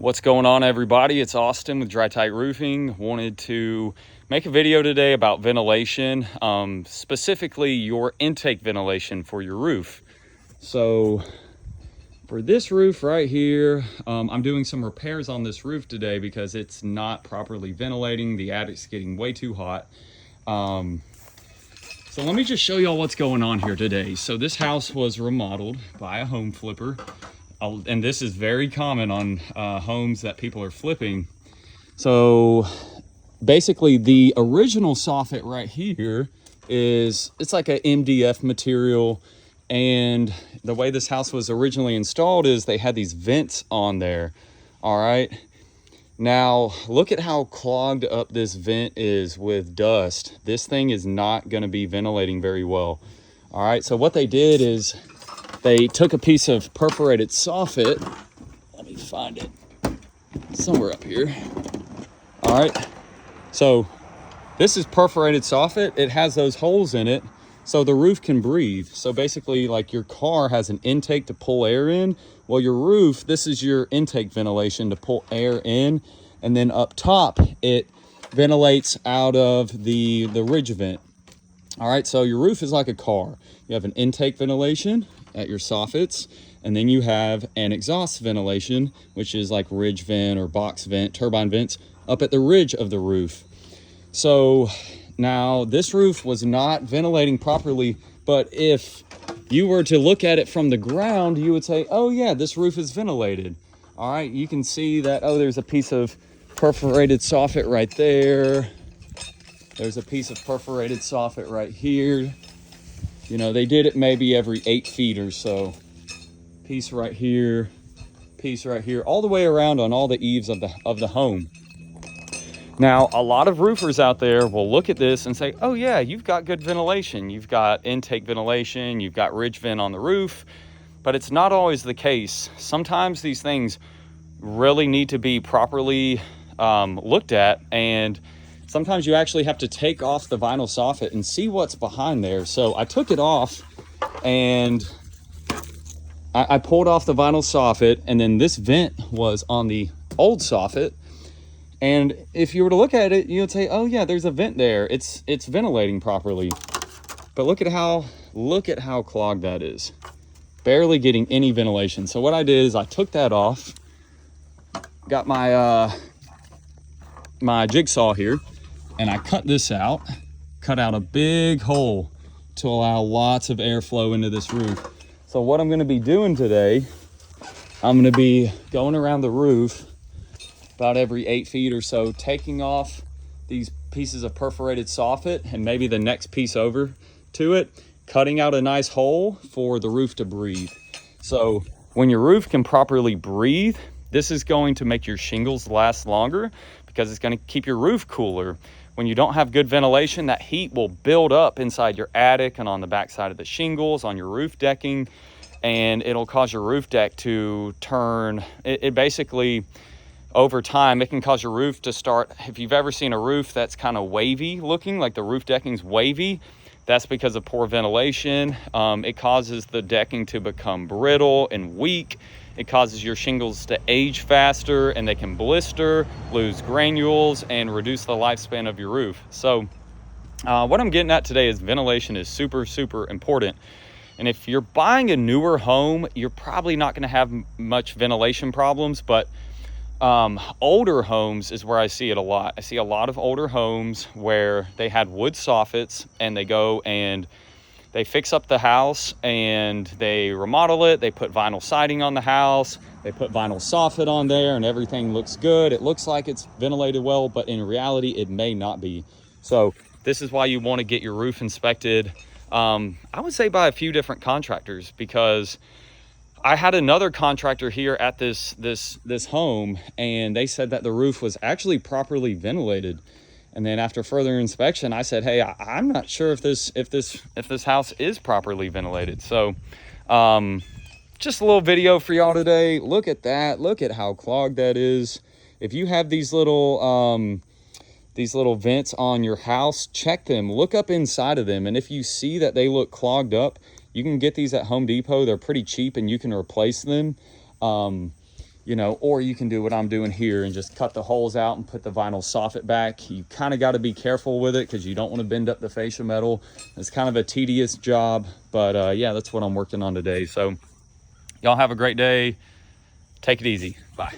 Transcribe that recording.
What's going on, everybody? It's Austin with Dry Tight Roofing. Wanted to make a video today about ventilation, specifically your intake ventilation for your roof. So for this roof right here, I'm doing some repairs on this roof today because it's not properly ventilating. The attic's getting way too hot. So let me just show y'all what's going on here today. So this house was remodeled by a home flipper. And this is very common on homes that people are flipping. So basically the original soffit right here it's like a MDF material, and the way this house was originally installed is they had these vents on there. All right, now look at how clogged up this vent is with dust. This thing is not going to be ventilating very well. All right, so what they did is they took a piece of perforated soffit. Let me find it somewhere up here. All right, so this is perforated soffit. It has those holes in it so the roof can breathe. So basically, like your car has an intake to pull air in. Well, your roof, this is your intake ventilation to pull air in, and then up top it ventilates out of the ridge vent. All right, so your roof is like a car. You have an intake ventilation at your soffits, and then you have an exhaust ventilation, which is like ridge vent or box vent, turbine vents up at the ridge of the roof. So now this roof was not ventilating properly, but if you were to look at it from the ground, you would say, oh yeah, this roof is ventilated. All right, you can see that, oh, there's a piece of perforated soffit right there. There's a piece of perforated soffit right here. You know, they did it maybe every 8 feet or so. Piece right here, all the way around on all the eaves of the home. Now, a lot of roofers out there will look at this and say, oh yeah, you've got good ventilation. You've got intake ventilation, you've got ridge vent on the roof, but it's not always the case. Sometimes these things really need to be properly looked at, and sometimes you actually have to take off the vinyl soffit and see what's behind there. So I took it off and I pulled off the vinyl soffit, and then this vent was on the old soffit. And if you were to look at it, you would say, oh yeah, there's a vent there. It's ventilating properly. But look at how clogged that is. Barely getting any ventilation. So what I did is I took that off, got my my jigsaw here, and I cut this out, cut out a big hole to allow lots of airflow into this roof. So what I'm going to be doing today, I'm going to be going around the roof about every 8 feet or so, taking off these pieces of perforated soffit and maybe the next piece over to it, cutting out a nice hole for the roof to breathe. So when your roof can properly breathe, this is going to make your shingles last longer because it's going to keep your roof cooler. When you don't have good ventilation, that heat will build up inside your attic and on the backside of the shingles, on your roof decking, and it'll cause your roof deck to turn. It basically, over time, it can cause your roof to start, if you've ever seen a roof that's kind of wavy looking, like the roof decking's wavy, that's because of poor ventilation. It causes the decking to become brittle and weak. It causes your shingles to age faster, and they can blister, lose granules, and reduce the lifespan of your roof. So what I'm getting at today is ventilation is super, super important. And if you're buying a newer home, you're probably not going to have much ventilation problems, but older homes is where I see it a lot. I see a lot of older homes where they had wood soffits, and they go and they fix up the house and they remodel it. They put vinyl siding on the house. They put vinyl soffit on there, and everything looks good. It looks like it's ventilated well, but in reality, it may not be. So this is why you want to get your roof inspected. I would say by a few different contractors, because I had another contractor here at this home, and they said that the roof was actually properly ventilated. And then after further inspection, I said, hey, I'm not sure if this house is properly ventilated. So just a little video for y'all today. Look at that. Look at how clogged that is. If you have these little vents on your house, check them. Look up inside of them. And if you see that they look clogged up, you can get these at Home Depot. They're pretty cheap, and you can replace them. you know, or you can do what I'm doing here and just cut the holes out and put the vinyl soffit back. You kind of got to be careful with it because you don't want to bend up the fascia metal. It's kind of a tedious job, but yeah, that's what I'm working on today. So y'all have a great day. Take it easy. Bye.